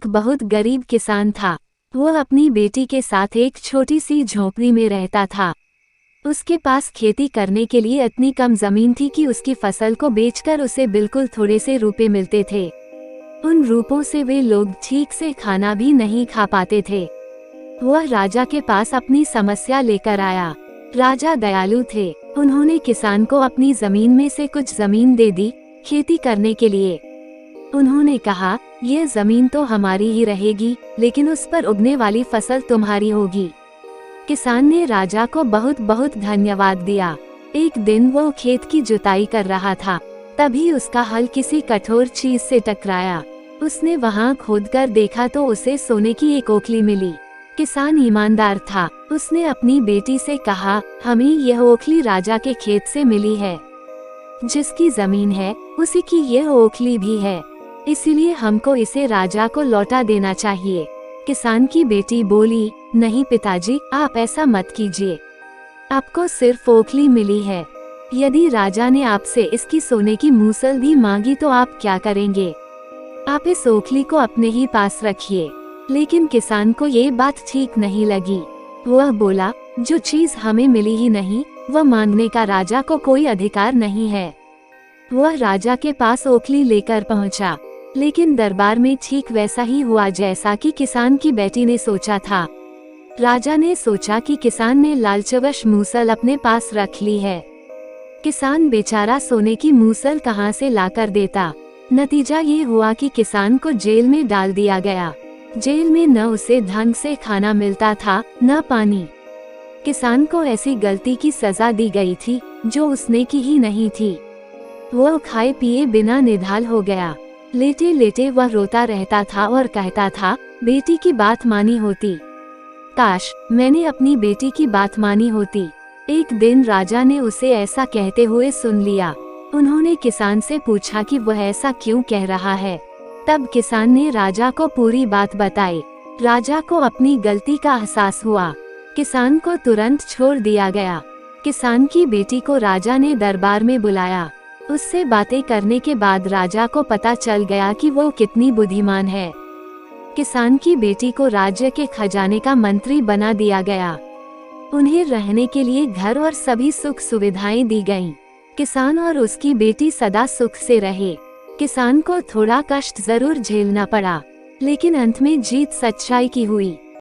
एक बहुत गरीब किसान था। वह अपनी बेटी के साथ एक छोटी सी झोपड़ी में रहता था। उसके पास खेती करने के लिए इतनी कम जमीन थी कि उसकी फसल को बेचकर उसे बिल्कुल थोड़े से रुपए मिलते थे। उन रुपयों से वे लोग ठीक से खाना भी नहीं खा पाते थे। वह राजा के पास अपनी समस्या लेकर आया। राजा दयालु थे। उन्होंने किसान को अपनी जमीन में से कुछ जमीन दे दी खेती करने के लिए। उन्होंने कहा, यह जमीन तो हमारी ही रहेगी, लेकिन उस पर उगने वाली फसल तुम्हारी होगी। किसान ने राजा को बहुत बहुत धन्यवाद दिया। एक दिन वो खेत की जुताई कर रहा था, तभी उसका हल किसी कठोर चीज से टकराया। उसने वहां खोदकर देखा तो उसे सोने की एक ओखली मिली। किसान ईमानदार था। उसने अपनी बेटी से कहा, हमें यह ओखली राजा के खेत से मिली है। जिसकी जमीन है उसी की यह ओखली भी है, इसीलिए हमको इसे राजा को लौटा देना चाहिए। किसान की बेटी बोली, नहीं पिताजी, आप ऐसा मत कीजिए। आपको सिर्फ ओखली मिली है। यदि राजा ने आपसे इसकी सोने की मूसल भी मांगी तो आप क्या करेंगे? आप इस ओखली को अपने ही पास रखिए। लेकिन किसान को ये बात ठीक नहीं लगी। वह बोला, जो चीज हमें मिली ही नहीं, वह मांगने का राजा को कोई अधिकार नहीं है। वह राजा के पास ओखली लेकर पहुंचा, लेकिन दरबार में ठीक वैसा ही हुआ जैसा कि किसान की बेटी ने सोचा था। राजा ने सोचा कि किसान ने लालचवश मूसल अपने पास रख ली है। किसान बेचारा सोने की मूसल कहां से लाकर देता। नतीजा ये हुआ कि किसान को जेल में डाल दिया गया। जेल में न उसे ढंग से खाना मिलता था, न पानी। किसान को ऐसी गलती की सजा दी गई थी जो उसने की ही नहीं थी। वह खाए पिए बिना निढाल हो गया। लेटे लेटे वह रोता रहता था और कहता था, बेटी की बात मानी होती। काश मैंने अपनी बेटी की बात मानी होती। एक दिन राजा ने उसे ऐसा कहते हुए सुन लिया। उन्होंने किसान से पूछा कि वह ऐसा क्यों कह रहा है। तब किसान ने राजा को पूरी बात बताई। राजा को अपनी गलती का एहसास हुआ। किसान को तुरंत छोड़ दिया गया। किसान की बेटी को राजा ने दरबार में बुलाया। उससे बातें करने के बाद राजा को पता चल गया कि वो कितनी बुद्धिमान है। किसान की बेटी को राज्य के खजाने का मंत्री बना दिया गया। उन्हें रहने के लिए घर और सभी सुख सुविधाएं दी गईं। किसान और उसकी बेटी सदा सुख से रहे। किसान को थोड़ा कष्ट जरूर झेलना पड़ा, लेकिन अंत में जीत सच्चाई की हुई।